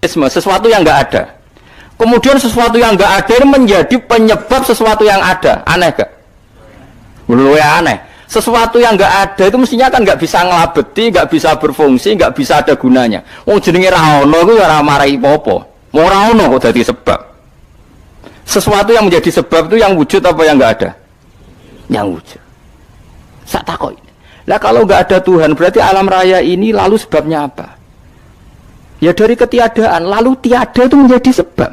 sesuatu yang enggak ada. Kemudian sesuatu yang enggak ada menjadi penyebab sesuatu yang ada. Aneh gak? Luwih aneh. Sesuatu yang enggak ada itu mestinya kan enggak bisa ngelabeti, enggak bisa berfungsi, enggak bisa ada gunanya. Wong jenenge ra ono iku ora marai apa-apa. Ora ono kok dadi sebab. Sesuatu yang menjadi sebab itu yang wujud apa yang enggak ada? Yang wujud. Sak takok. Lah kalau enggak ada Tuhan berarti alam raya ini lalu sebabnya apa? Ya dari ketiadaan, lalu tiada itu menjadi sebab.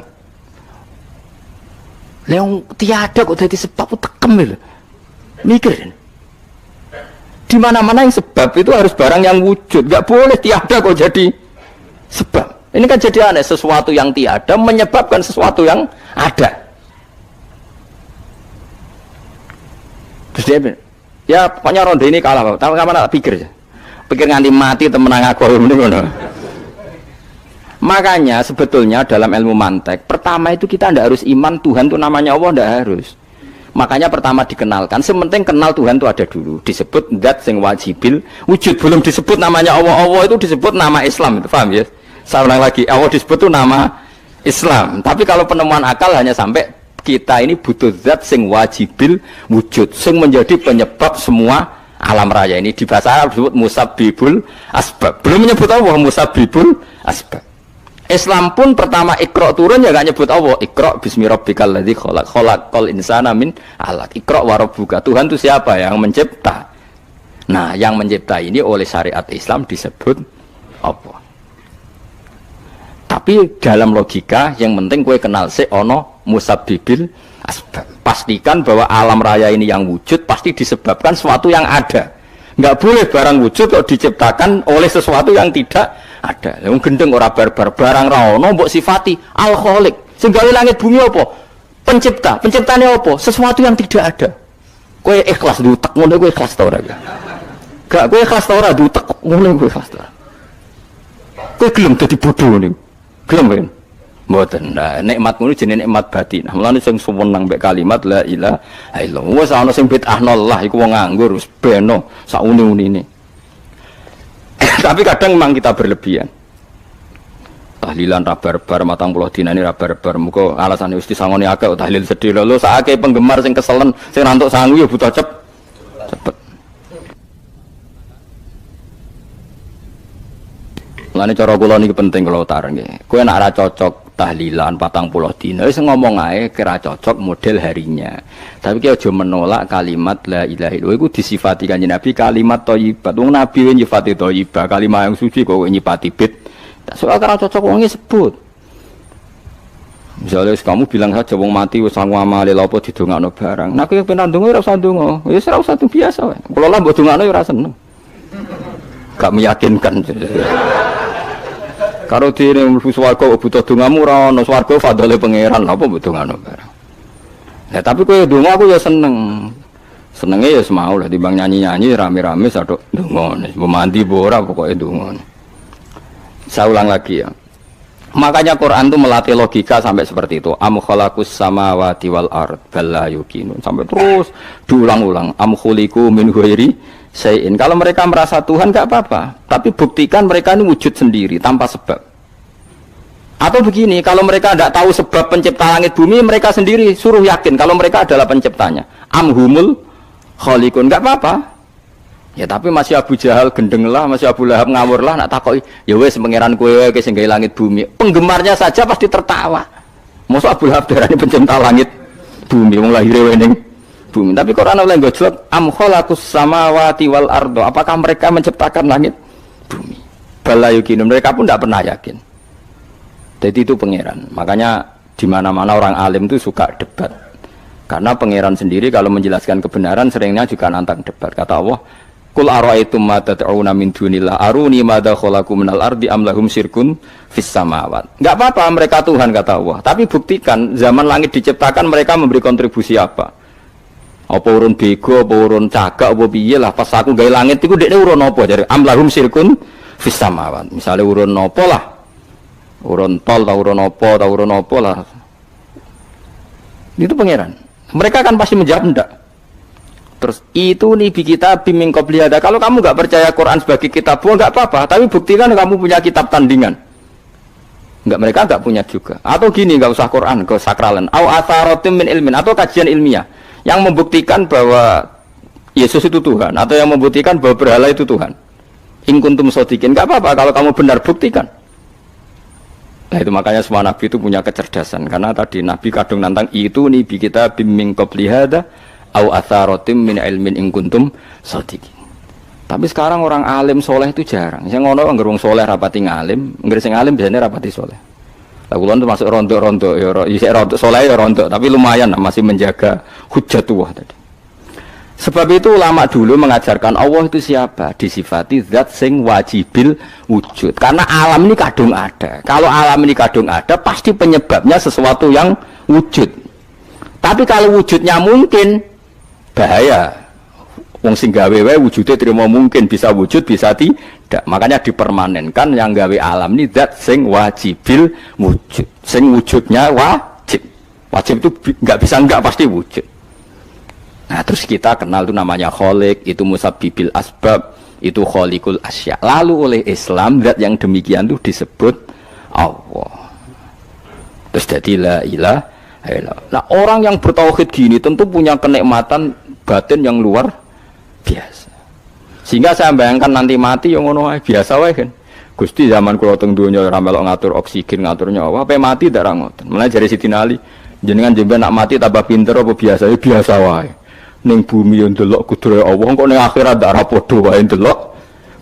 Yang tiada kok jadi sebab itu tekem lho. Mikir. Di mana-mana yang sebab itu harus barang yang wujud, enggak boleh tiada kok jadi sebab. Ini kan jadi aneh, sesuatu yang tiada menyebabkan sesuatu yang ada. Terus dia ya pokoknya ronde ini kalah, Pak. Tahu kapan tak pikir aja. Pikir nganti mati temenang aku ngono. Makanya sebetulnya dalam ilmu mantek, pertama itu kita tidak harus iman Tuhan itu namanya Allah, tidak harus. Makanya pertama dikenalkan, sementing kenal Tuhan itu ada dulu. Disebut zat sing wajibil wujud, belum disebut namanya Allah. Allah itu disebut nama Islam, itu paham ya? Saya ulang lagi, Allah disebut itu nama Islam. Tapi kalau penemuan akal hanya sampai kita ini butuh zat sing wajibil wujud, sing menjadi penyebab semua alam raya ini. Di bahasa Arab disebut musabbibul asbab. Belum menyebut Allah musabbibul asbab. Islam pun pertama Iqra turun ya gak nyebut Allah. Iqra bismi rabbikal ladzi khalaq, khalaqal insana min 'alaq. Iqra wa rabbuka. Tuhan itu siapa? Yang mencipta. Nah, yang mencipta ini oleh syariat Islam disebut Allah. Tapi dalam logika yang penting kowe kenal sik ana musabbibil asbab. Pastikan bahwa alam raya ini yang wujud pasti disebabkan sesuatu yang ada. Enggak boleh barang wujud kok diciptakan oleh sesuatu yang tidak ada. Wong gendeng ora barbar, barang ra ono mbok sifati al-khaliq. Sing gawe langit bumi apa? Pencipta. Penciptane apa? Sesuatu yang tidak ada. Kowe ikhlas diutek ngono kowe ikhlas ta ora? Gak kowe ikhlas ta ora diutek ngono kowe ikhlas ta. Kowe gelem dadi bodho ngene. Gelem kan? Mboten. Nah, nikmat ngono jenenge nikmat batin. Mulane sing suwenang mbek kalimat la ilaha illallah. Wes ana sing bid'ahno Allah iku wong nganggur wis beno sak uni-unine. Tapi kadang memang kita berlebihan. Tahlilan rabar-bar matang puluh dina ini rabar-bar. Muka alasan wis disangoni akeh tahlil sedih lho sakake penggemar sing keselen sing rantuk sangu ya butuh cepet. Mulane cara kula niki penting kula utar nggih. Kowe nek ora cocok tahlilan 40 dina wis ngomong ae kira cocok model harinya. Tapi ki aja menolak kalimat la ilaha illallah iku disifati Kanjeng Nabi kalimat thayyibat. Wong Nabi nyifati thayyibah, kalimat yang suci kok nyifati bid. Tak soal kira cocok wong sebut. Misalnya kamu bilang saja wong mati wis sangu amale lha apa didongakno barang. Nek kowe pengen ndonga ora usah ndonga. Ya ora usah biasa wae. Kula lah mbok dongakno ya ora seneng. Gak meyakinkan. Karo dene mlebu swarga butuh dongamu ora ono swarga fadhole pangeran apa mbok dongano barang. Nah tapi kowe donga aku ya seneng. Senenge ya semau lah timbang nyanyi-nyanyi rame-rame sadok donga. Mbok mandi mbok ora pokoke donga. Saya ulang lagi ya. Makanya Quran itu melatih logika sampai seperti itu. Am khalaqus samawati wal ard bal la yuqinun. Sampai terus diulang-ulang. Am khuliqu min ghairi syai'in. Kalau mereka merasa Tuhan enggak apa-apa, tapi buktikan mereka ini wujud sendiri tanpa sebab. Atau begini, kalau mereka tidak tahu sebab pencipta langit bumi, mereka sendiri suruh yakin kalau mereka adalah penciptanya. Am humul khaliqun. Enggak apa-apa. Ya tapi masih Abu Jahal gendeng lah, masih Abu Lahab ngawur lah, nak takoki, ya wes pangeran kowe wae sing gawe langit bumi. Penggemarnya saja pasti tertawa. Mosok Abu Lahab darane pencipta langit bumi, wong lahire ning bumi. Tapi Quran oleh gojlok am khalaqus samawati wal ardo. Apakah mereka menciptakan langit bumi? Bala yuqin. Mereka pun tidak pernah yakin. Jadi itu pangeran. Makanya di mana-mana orang alim itu suka debat. Karena pangeran sendiri kalau menjelaskan kebenaran seringnya juga nantang debat. Kata Allah, Qul ara'aytum ma tad'una min dunillah aruni madza khalaqu minal ardi am lahum syirkun fis samawat. Enggak apa-apa mereka Tuhan kata Allah, tapi buktikan zaman langit diciptakan mereka memberi kontribusi apa? Apa urun bego, apa urun cagak, apa piye lah pas aku gawe langit iku dekne urun apa jare am lahum syirkun fis samawat. Misale urun apa lah? Urun tol ta urun apa lah. Itu pangeran. Mereka kan pasti menjawab enggak. Terus itu nih kita biming qobliyada. Kalau kamu nggak percaya Quran sebagai kitab, enggak apa-apa. Tapi buktikan kamu punya kitab tandingan. Enggak, mereka enggak punya juga. Atau gini, enggak usah Quran, ke sakralan. Au atharatim min ilmin, atau kajian ilmiah yang membuktikan bahwa Yesus itu Tuhan, atau yang membuktikan bahwa berhala itu Tuhan. In kuntum shodiqin, enggak apa-apa kalau kamu benar, buktikan. Nah itu makanya semua nabi itu punya kecerdasan, karena tadi nabi kadung nantang itu nih bi kita bimbing qabli hada au atharatim min ilmin in kuntum shodiqin. Tapi sekarang orang alim soleh itu jarang. Yang ngono anggar wong soleh rapati ngalim, anggar sing alim biasanya rapati soleh. Lah kula termasuk rontok-rontok ya isih rontok soleh ya rontok, tapi lumayan masih menjaga hujjatullah tadi. Sebab itu ulama dulu mengajarkan Allah itu siapa? Disifati zat sing wajibil wujud. Karena alam ini kadung ada. Kalau alam ini kadung ada, pasti penyebabnya sesuatu yang wujud. Tapi kalau wujudnya mungkin, bahaya. Wong sing gawe wae wujudnya terima mungkin, bisa wujud, bisa tidak. Makanya dipermanenkan yang gawe alam ini zat sing wajibil wujud. Sing wujudnya wajib. Wajib itu nggak bisa nggak, pasti wujud. Nah terus kita kenal itu namanya Khaliq, itu musabbibil asbab, itu Khaliqul asya. Lalu oleh Islam zat yang demikian itu disebut Allah. Terus jadi la ilaha illallah. Nah orang yang bertauhid gini tentu punya kenikmatan batin yang luar biasa. Sehingga saya bayangkan nanti mati yang ngono biasa wae kan. Gusti zaman kula teng donya ora melok ngatur oksigen, ngatur nyawa, ape mati ndak ra ngoten. Mulane jare Sidina Ali, jenengan jemben nak mati tambah pinter apa biasa? Ya biasa wae. Ning bumi yo ndelok kudrahe Allah, kok ning akhirat ndak ra padha wae ndelok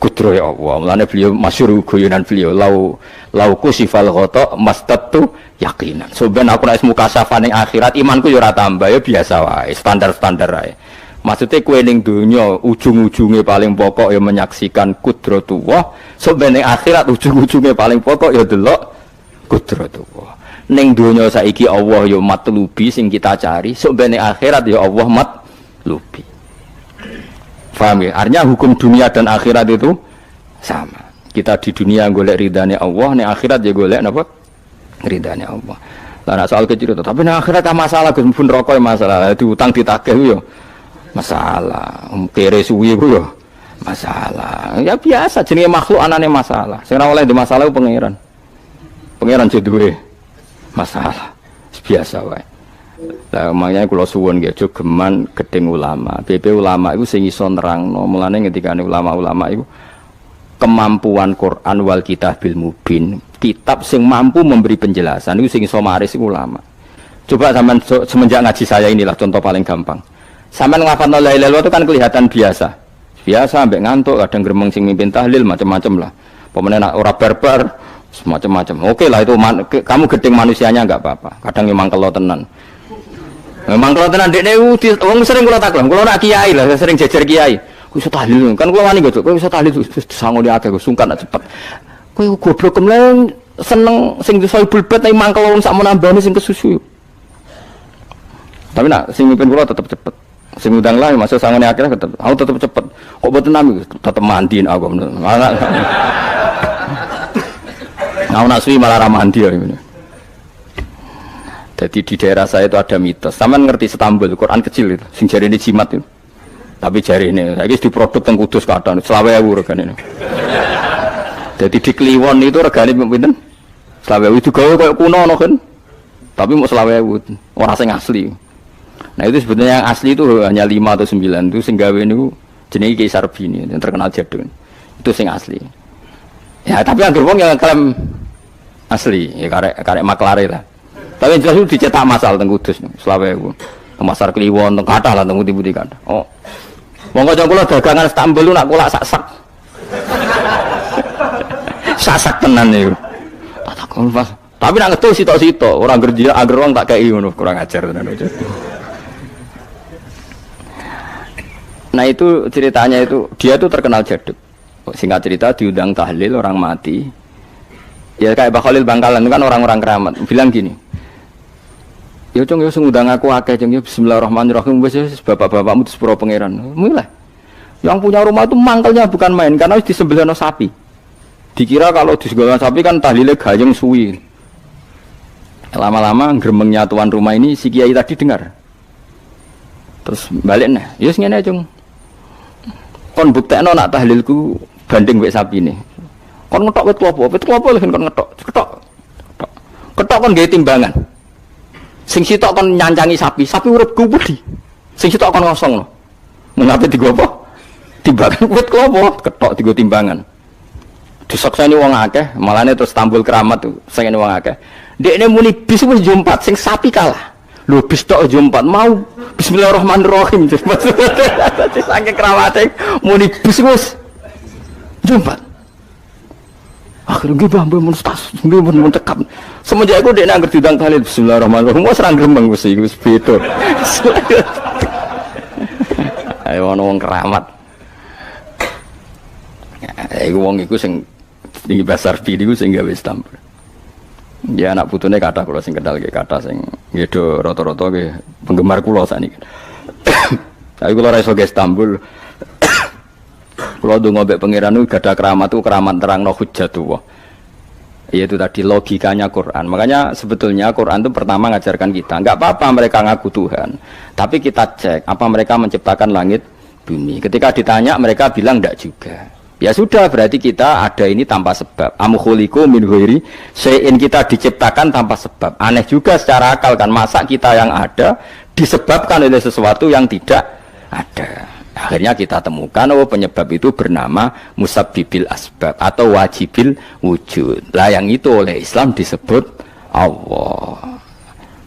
kudrahe Allah. Mulane beliau masyhur guyonan beliau, lau kusifal ghata mastatu yaqinan. So ben aku nek mukasyafah ning akhirat imanku yo ora tambah, ya biasa wae, standar-standar wae. Maksudnya kue ning dunya ujung-ujungnya paling pokok ya menyaksikan kudratullah, so ben ning akhirat ujung-ujungnya paling pokok ya delok kudratullah. Ning dunya saiki Allah ya matlubi sing kita cari, so ben ning akhirat ya Allah lupi. Paham ya? Artinya hukum dunia dan akhirat itu sama. Kita di dunia golek ridhane Allah, ning akhirat ya golek napa? Ridhane Allah. Lah nek soal kecil itu, tapi ning akhirat kan masalah Gus pun rokok masalah, diutang ditagih yo masalah. Kere suwi ku yo masalah. Ya biasa jenenge makhluk anane masalah. Sing ora oleh di masalah ku pangeran. Pangeran duwe masalah. Biasa wae. Lah makanya kula suwun nggih aja geman gedeng ulama. BP ulama iku sing iso nerangno. Mulane ngendikane ulama-ulama iku kemampuan Quran wal kitabil mubin, kitab sing mampu memberi penjelasan iku sing iso maris iku ulama. Coba sampean semenjak ngaji saya inilah contoh paling gampang. Sampean nglafadzno la ilaha illallah itu kan kelihatan biasa. Biasa ambek ngantuk, kadang gremeng sing mimpin tahlil macam-macam lah. Pemene nak ora barbar semacam-macam. Oke lah itu kamu gedeng manusianya enggak apa-apa. Kadang memang kelo tenan. Memang kalau tenan dekne wong sering kula takon, kula nak kiai lah, sering jejer kiai. Ku iso tahlil kan kula wani kok, kowe iso tahlil sangone akeh kok sungkan nak cepet. Kowe goblok kemlen seneng sing iso bulbet nek mangkel wong sak menambane sing kesusu. Tapi nak sing mimpin kula tetep cepet. Sing udang lah masuk sangone akeh tetep. Aku tetep cepet. Kok boten nami tetep mandiin aku. Aku nak suwi malah ra mandi ya. Jadi di daerah saya itu ada mitos. Sampeyan ngerti Istanbul, Quran kecil itu, sing jarine jimat itu. Tapi jarine saiki diproduk teng Kudus kathah 20.000 regane. Jadi di Kliwon itu regane pinten? 20.000 itu gawe koyo kuno ono kan. Tapi mau 20.000, ora sing asli. Nah itu sebetulnya yang asli itu hanya 5 atau 9 itu sing gawe niku jenenge Ki Sarbini yang terkenal jadun. Itu sing asli. Ya tapi anggere wong yang klaim asli, ya karek maklare lah. Tapi jelas itu dicetak masal teng Kudus 20.000. Pasar Kliwon teng kathah lah teng pundi-pundi kathah. Oh. Wong kanca kula dagangan Istanbul nak kulak sak-sak. Sak-sak tenan niku. Tak takon pas. Tapi nak ngetul sitok-sitok, orang kerja agar wong tak kei ngono, kurang ajar tenan itu. Nah itu ceritanya itu, dia tuh terkenal jaduk. Singkat cerita diundang tahlil orang mati. Ya kayak Pak Khalil Bangkalan itu kan orang-orang keramat. Bilang gini. Ya cung ya ngundang aku akeh cung ya bismillahirrahmanirrahim wis bapak-bapakmu di sepuro pangeran. Mulai. Yang punya rumah itu mangkelnya bukan main karena wis disembelihno sapi. Dikira kalau disembelihno sapi kan tahlile gayeng suwi. Lama-lama gremengnya tuan rumah ini si kiai tadi dengar. Terus balik nah, ya ngene cung. Kon buktekno nak tahlilku banding wek sapi ini. Kon ngetok wit klopo lho kon ngetok. Ketok. Ketok kon gawe timbangan. Sing sitok kon nyancangi sapi urip kubudi. Sing sitok kon ngosongno. Mengape digo apa? Timbangan wit klopo, ketok digo timbangan. Disakseni wong akeh, malane terus tambul keramat tuh, saking wong akeh. Dekne muni bis wis jumpat, sing sapi kalah. Lho bis tok jumpat mau bismillahirrahmanirrahim. Saking keramate muni bis wis jumpat. Akhirnya gue bambu mustas, gue mun cekap. Semenjak itu dia nangger diundang tahlil bismillahirrahmanirrahim. Wes serang gremeng wis iki wis beda. Ayo ana wong keramat. Iku wong iku sing tinggi basar pidi iku sing gawe Istanbul. Ya anak putune kathah kula sing kendal nggih kathah sing nggih do rata-rata nggih penggemar kula sakniki. Tapi kula ra iso ge Istanbul. Kalau donga mbek pangeran itu gada keramat itu keramat terangno hujjatullah. Yaitu tadi logikanya Quran. Makanya sebetulnya Quran itu pertama ngajarkan kita, enggak apa-apa mereka ngaku Tuhan, tapi kita cek apa mereka menciptakan langit bumi. Ketika ditanya mereka bilang enggak juga. Ya sudah, berarti kita ada ini tanpa sebab. Am khuliqu min ghairi syai'in, kita diciptakan tanpa sebab. Aneh juga secara akal kan, masa kita yang ada disebabkan oleh sesuatu yang tidak ada. Akhirnya kita temukan penyebab itu bernama musabbibil asbab atau wajibil wujud. Lah yang itu oleh Islam disebut Allah.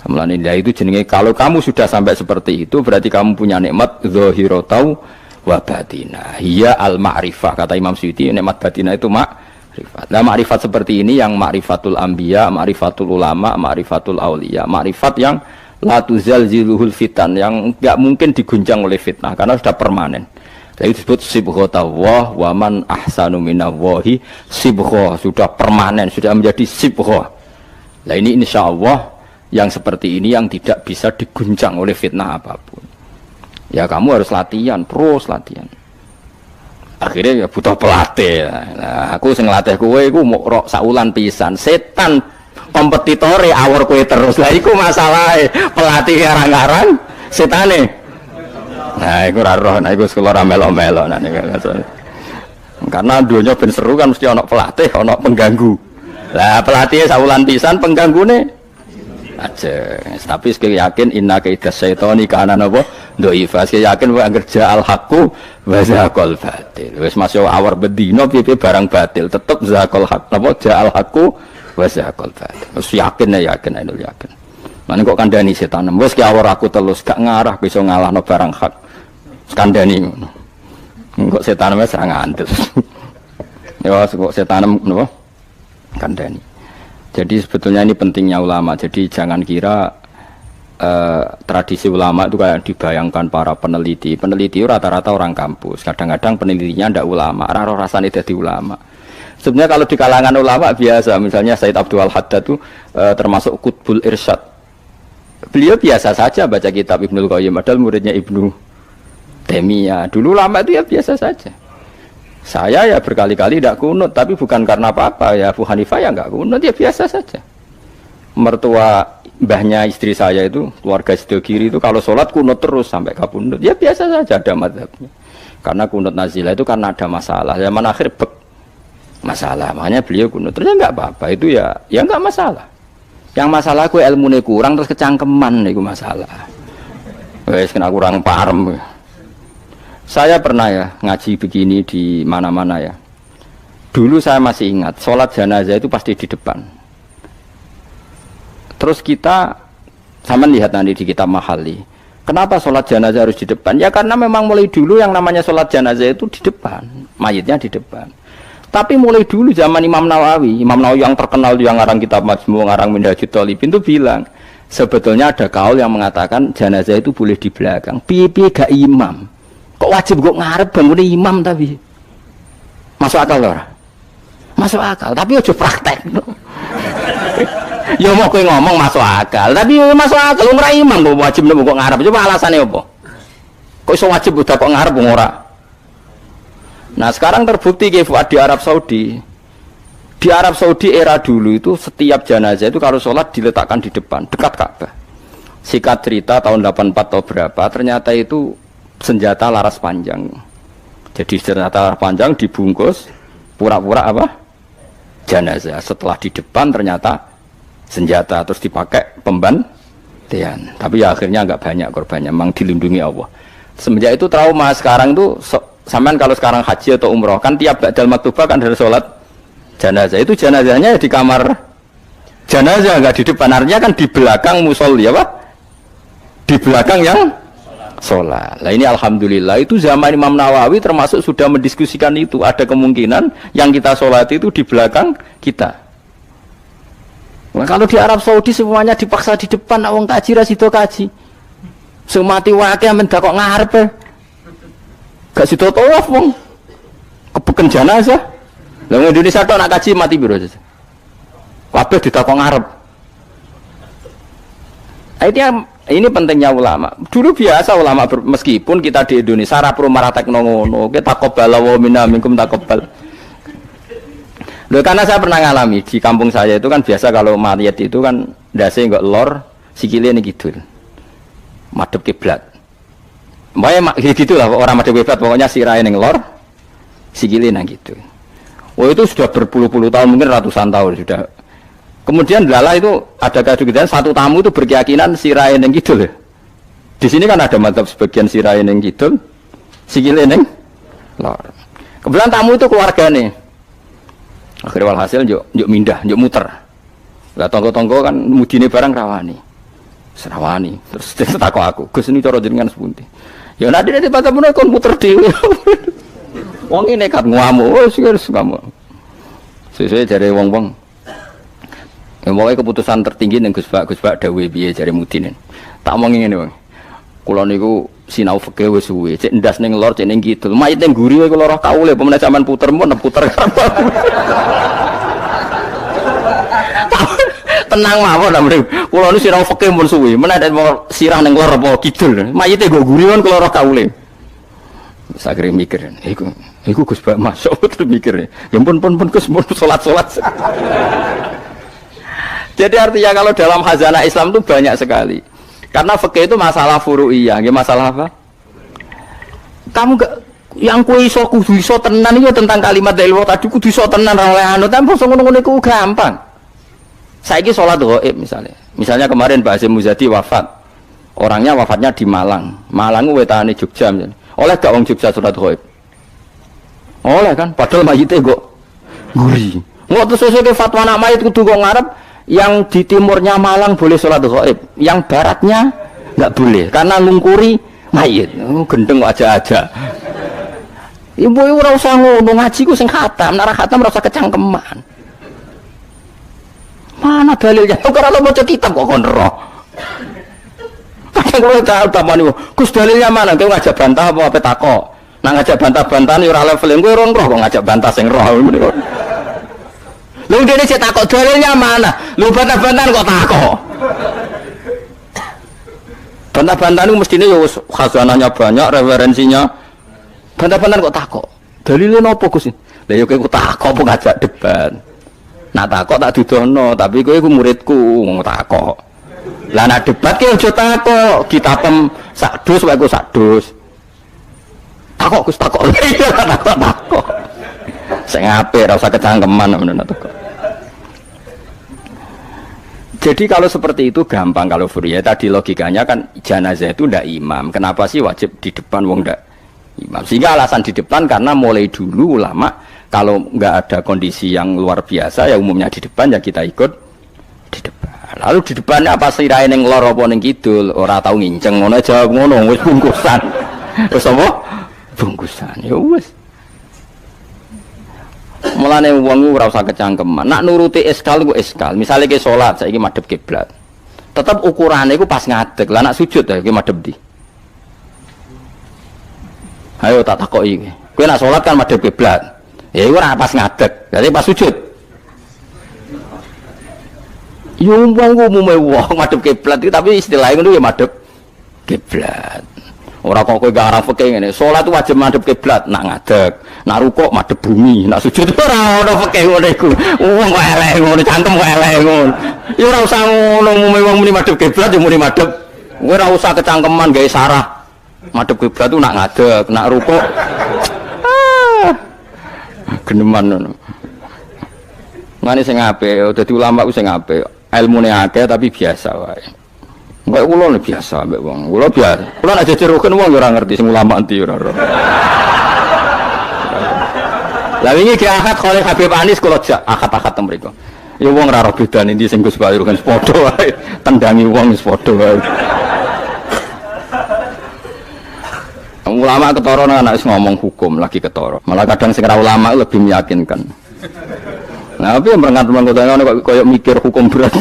Mulane itu jenenge, kalau kamu sudah sampai seperti itu berarti kamu punya nikmat zahiratau wa batinah. Hiya al ma'rifah, kata Imam Suyuti, nikmat batinah itu ma'rifat. Nah, ma'rifat seperti ini yang ma'rifatul anbiya, ma'rifatul ulama, ma'rifatul auliya, ma'rifat yang la tuzalziluhul fitan, yang enggak mungkin diguncang oleh fitnah karena sudah permanen. Jadi disebut sibghatullah wa man ahsanu minallahi sibghah, sudah permanen, sudah menjadi sibghah. Nah ini insyaallah yang seperti ini yang tidak bisa diguncang oleh fitnah apapun. Ya kamu harus latihan, terus latihan. Akhirnya ya butuh pelatih. Nah, aku sing nglatih kowe iku mok rok saulan pisan. Setan kompetitore awor kowe terus. Lah iku masalahe. Pelatih arang-arang setane. Nah, iku ora roh, nah iku sekolah ra melo-melo nah niku. Karena dunia ben seru kan mesti ana pelatih, ana pengganggu. Lah pelatih saulan pisan, penggangune aja. Tapi sekali yakin inna kaidas syaitani kana napa dhaifa. Sekali yakin wae kerja al haqqu wa zaqal batil. Wis masuk awar bedino piye barang batil tetep zaqal haqq napa ja al haqqu wa zaqal batil. Wis yakin ya yakin ainul yakin. Lan kok kandhani setan. Wis ki awar aku telus gak ngarah bisa ngalahno barang hak. Kandhani ngono. Kok setan wis ra ngantes. Ya kok setan napa kandhani. Jadi sebetulnya ini pentingnya ulama. Jadi jangan kira tradisi ulama itu kayak dibayangkan para peneliti. Peneliti rata-rata orang kampus. Kadang-kadang penelitinya tidak ulama. Raro rasanya jadi ulama. Sebenarnya kalau di kalangan ulama biasa. Misalnya Said Abdul Haddad itu termasuk Qutbul Irsyad. Beliau biasa saja baca kitab Ibnul Qayyim. Padahal muridnya Ibnu Taimiyah. Dulu ulama itu ya biasa saja. Saya ya berkali-kali tidak kunut, tapi bukan karena apa-apa. Ya Abu Hanifah ya nggak kunut, ya biasa saja. Mertua mbahnya istri saya itu, keluarga sebelah kiri itu kalau sholat kunut terus sampai kabundut. Ya biasa saja ada mazhabnya. Karena kunut nazilah itu karena ada masalah. Zaman akhir masalah, makanya beliau kunut. Terus nggak apa-apa, itu ya nggak masalah. Yang masalah aku ilmunya kurang terus kecangkeman itu masalah. Wes kena kurang paham. Saya pernah ya ngaji begini di mana-mana ya. Dulu saya masih ingat, sholat jenazah itu pasti di depan. Terus kita, sama lihat nanti di kitab Mahali, kenapa sholat jenazah harus di depan? Ya karena memang mulai dulu yang namanya sholat jenazah itu di depan, mayitnya di depan. Tapi mulai dulu zaman Imam Nawawi yang terkenal yang ngarang kitab Majmu', ngarang Minhajul Thalibin itu bilang, sebetulnya ada kaul yang mengatakan jenazah itu boleh di belakang. Pipi gak imam. Kok wajib kok ngarep bangun imam tapi masuk akal ora? Masuk akal, tapi aja praktek. Ya mau kowe ngomong masuk akal, tapi masuk akal ora imam kok wajib kok ngarep. Coba alasannya apa? Kok iso wajib udah kok ngarep ora? Nah, sekarang terbukti di Arab Saudi. Di Arab Saudi era dulu itu setiap jenazah itu kalau sholat diletakkan di depan, dekat Ka'bah. Sikat cerita tahun 84 atau berapa, ternyata itu senjata laras panjang. Jadi senjata laras panjang dibungkus pura-pura apa? Jenazah. Setelah di depan ternyata senjata terus dipakai pembantian. Tapi ya akhirnya enggak banyak korbannya, memang dilindungi Allah. Semenjak itu trauma. Sekarang tuh sampean kalau sekarang haji atau umroh kan tiap ba'dal maktubah kan ada sholat jenazah. Itu jenazahnya di kamar jenazah, enggak di depan. Artinya kan di belakang musolli apa? Di belakang yang sholat. Nah ini alhamdulillah itu zaman Imam Nawawi termasuk sudah mendiskusikan itu. Ada kemungkinan yang kita sholat itu di belakang kita. Nah, kalau di Arab Saudi semuanya dipaksa di depan, wong kaji rasido kaji. Semati wakil mendak kok ngarep. Gak sido tawaf wong. Kepeken jenazah. Lah wong Indonesia tok nak kaji mati piro saja. Kabeh ditakok ngarep. Ini pentingnya ulama. Dulu biasa ulama meskipun kita di Indonesia ra perlu marah tekno ngono, kita taqabbal wa minna minkum taqabbal. Loh, karena saya pernah ngalami di kampung saya itu kan biasa kalau mayat itu kan ndase enggak lor, sikile ning kidul. Madhep kiblat. Mbaya gitulah orang madhep kiblat, pokoknya sirahe ning lor, sikile nang gitu. Oh itu sudah berpuluh-puluh tahun, mungkin ratusan tahun sudah. Kemudian lala itu ada kejadian satu tamu itu berkeyakinan sirahe ning kidul. Di sini kan ada madzhab sebagian sirahe ning kidul, sikile ning lor. Kebetulan tamu itu keluargane. Akhirnya walhasil yuk mindah, yuk muter. Lah tonggo-tonggo kan mudine barang rawani. Serawani. Terus takok aku, "Gus ini cara jenengan sepundi?" Ya nanti patah-patah kon muter dhewe. Wong ini nekat ngamuk, wis ngamuk. Sesuai jare wong-wong. Ya pokoke keputusan tertinggi ning Gus Pak dawuhe piye jare mudine. Tak omongi ngene wae. Kula niku sinau fikih wis suwe, cek ndas ning lor, cek ning kidul. Mayit ning guri wae kula roh kaule, pemene sampean puter mun puter. Tenang mawon ta mrene. Kula niku sinau fikih mun suwe, menawa sirah ning lor apa kidul. Mayite nggo guri kon kula roh kaule. Sakire mikir, iku Gus Bak masuk terus mikir. Ya pun Gus mun salat-salat. Jadi artinya kalau dalam khazanah Islam itu banyak sekali. Karena fikih itu masalah furu'iyah, nggih masalah apa? Kamu gak yang kuwi iso kudu iso tenan iki tentang kalimat dari Allah tadi kudu iso tenan ra oleh anu tanpa ngono-ngono iku gampang. Saiki salat ghaib misalnya. Misalnya kemarin Pak Hasyim Muzadi wafat. Orangnya wafatnya di Malang. Malang wetane Jogja misalnya. Oleh gak wong Jogja salat ghaib? Oleh kan, padahal mayite kok guri. Ngono terus sesuk fatwa nak mayit kudu kok ngarep. Yang di timurnya Malang boleh sholat ghaib, yang baratnya nggak boleh karena ngungkuri mayit. Gendeng aja. Ibu ora usah ngono, ngaji ku sing khatam, nek khatam ora usah kecangkeman. Mana dalilnya? Kok ora maca kitab kok kon ro. Kadang kula tak tamani, Gus dalilnya mana? Kowe ngajak bantah apa takok? Nak ngajak bantah-bantahan ora level kowe ora roh kok ngajak bantah sing roh. Lu dene cek takok dalilnya mana? Lu bantah-bantahan kok takok. Bantah-bantahan itu mestinya ya khazanahnya banyak, referensinya. Bantah-bantahan kok takok. Dalilnya napa Gus? Lah ya kowe takok apa ngajak debat. Nak takok tak dudono, tapi kowe iku muridku ngomong takok. Lah nak debat ki aja takok, kitabem sak dus wae ku sak dus. Takok Gus takok. Takok. Sing apik ora usah kecangkeman menawa takok. Jadi kalau seperti itu gampang kalau furu'iyah tadi logikanya kan jenazah itu ndak imam. Kenapa sih wajib di depan wong ndak imam? Sehingga alasan di depan karena mulai dulu ulama kalau nggak ada kondisi yang luar biasa ya umumnya di depan ya kita ikut di depan. Lalu di depannya apa sirahe ning lor apa ning kidul ora tau nginceng ngono jawab ngono wis bungkusan. Wis apa? Bungkusan. Ya wis. Mulane wong ora usah kecangkeman. Nak nuruti eskal ku eskal. Misale ke salat saiki madhep kiblat. Tetep ukurane iku pas ngadeg. Lah nak sujud ya ki madhep ndi? Ayo tak takoki. Kowe nak salat kan madhep kiblat. Ya iku ora pas ngadeg. Jadi pas sujud. Yo wong umume wong madhep kiblat iki tapi istilahnya ngono ya madhep kiblat. Ora kok kowe gak arah fikih ngene. Salat wajib madhep kiblat, nak ngadeg, nak rukuk madhep bumi, nak sujud ora ono fikih ngono iku. Wong kok elek ngono, cangkem kok elek ngono. Ya ora usah ngono umume wong muni madhep kiblat ya muni madhep. Kowe ora usah kecangkeman gawe sarah. Madhep kiblat tu nak ngadeg, nak rukuk. Geneman ngono. Mane sing apik, dadi ulama ku sing apik. ilmune akeh tapi biasa wae. Enggak kula biasa mbek wong. Kula biasa. Kula nek jejeroken wong ya ora ngerti sing ulama endi ora. Lah wingi ki akad kali Habib Anis kula jak akad-akad teng mriku. Ya wong ora ro bedane ndi sing Gus Bayu kan padha wae. Tendangi wong wis padha wae. Ulama ketara anak ngomong hukum lagi ketara. Malah kadang sing ora ulama lebih meyakinkan. Nah, tapi yang merengat-merengat kok koyo mikir hukum berat.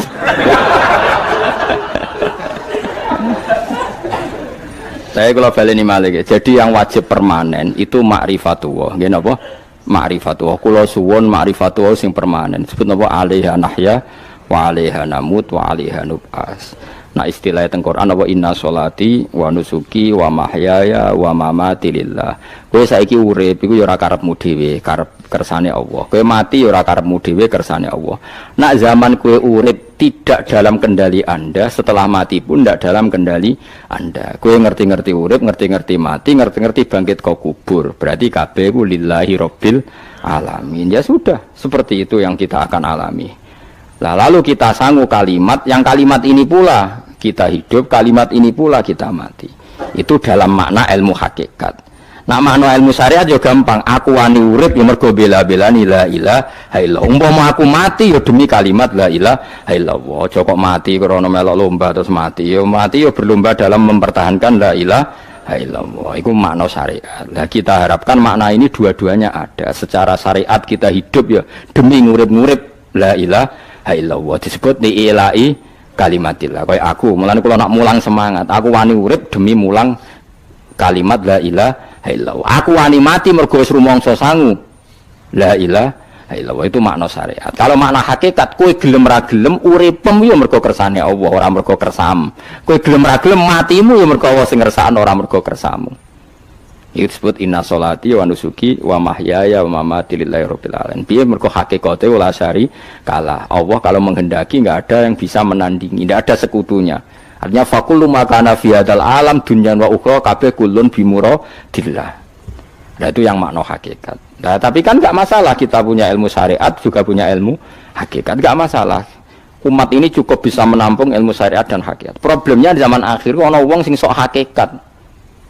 Saya kalau baleni malih. Jadi yang wajib permanen itu ma'rifatullah. Nggih napa? Ma'rifatullah. Kula suwun ma'rifatullah sing permanen. Disebut napa? Alaiha nahya wa alaiha namut wa alaiha nub'as. Nah istilah teng Quran apa inna sholati wa nusuki wa mahyaya wa mamati lillah. Kowe saiki urip iku ya ora karepmu dhewe, karep kersane Allah. Kowe mati ya ora karepmu dhewe, kersane Allah. Nak zaman kowe urip tidak dalam kendali Anda, setelah mati pun tidak dalam kendali Anda. Kowe ngerti-ngerti urip, ngerti-ngerti mati, ngerti-ngerti bangkit kau kubur. Berarti kabeh ku lillahi rabbil alamin. Ya sudah, seperti itu yang kita akan alami. Nah, lalu kita sanggup kalimat, yang kalimat ini pula kita hidup, kalimat ini pula kita mati. Itu dalam makna ilmu hakikat. Nah makna ilmu syariat juga gampang. Aku wani urip ya mergo bela-belani la ilaha illallah. Umpama aku mati ya demi kalimat la ilaha illallah. Aja kok mati krana melok lomba terus mati. Ya mati ya berlomba dalam mempertahankan la ilaha illallah. Itu makna syariat. Nah kita harapkan makna ini dua-duanya ada. Secara syariat kita hidup ya demi ngurip-ngurip la ilaha illallah. Disebut diilai kalimatillah. Kayak aku, mulane kula nak mulang semangat. Aku wani urip demi mulang kalimat la ilaha illallah. Aku wani mati mergo wis rumangsa sangu. La ilaha illallah itu makna syariat. Kalau makna hakikat, kowe gelem ra gelem uripem ya mergo kersane Allah, ora mergo kersam. Kowe gelem ra gelem matimu ya mergo Allah sing ngersakno, ora mergo kersamu. Itu disebut inna sholati wa nusuki wa mahyaya wa mamati lillahi rabbil alamin. Piye mergo hakikate wala syari kalah. Allah kalau menghendaki enggak ada yang bisa menandingi, enggak ada sekutunya. Artinya faqullu makana fi hadzal alam dunyan wa ukhra kabeh kullun bimuradillah. Nah itu yang makna hakikat. Nah tapi kan enggak masalah kita punya ilmu syariat juga punya ilmu hakikat, enggak masalah. Umat ini cukup bisa menampung ilmu syariat dan hakikat. Problemnya di zaman akhir ana wong sing sok hakikat.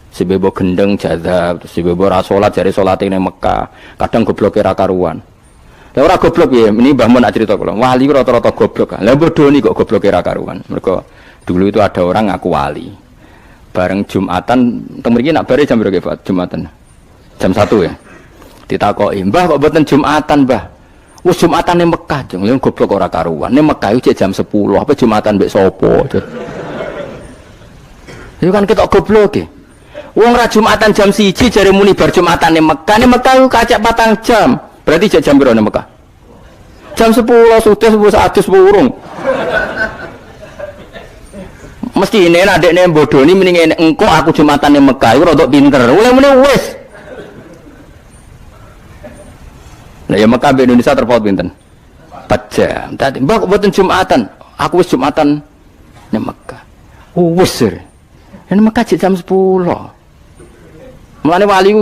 Si bebo gendeng jadab, si bebo rasolat jari solat ini Mekah, kadang goblok kira karuan. Lah ora goblok ya, ini Mbah Mun nak cerita kula. Wali rata-rata goblok. Lah bodoh nih kok goblok kira karuan. Mereka dulu itu ada orang ngaku wali. Bareng Jumatan, teng mriki nak bare jam berapa Pak? Jumatan. Jam 1 ya. Ditakoki, "Mbah kok mboten Jumatan, Mbah?" Wis Jumatan ning Mekah, jeng lha goblok ora karuan. Ning Mekah iki jam 10, apa Jumatan mbek sapa? Itu kan ketok goblok e. Wong ra Jumatan jam 1 jare muni bar Jumatan ning Mekah. Ning Mekah ku kacek 4 jam. Berarti jam piro ning Mekah? Jam 10 sudah 100 burung. Mesti ini adekne bodoni mending engko aku Jumatan ning Mekah iku rada pinter. Oleh muni wis. Lah ya Mekah be Indonesia terpaut pinten? 4 jam. Tadi Mbak kok mboten Jumatan? Aku wis Jumatan ning Mekah. Wis. Ning Mekah jam 10. Mulane wali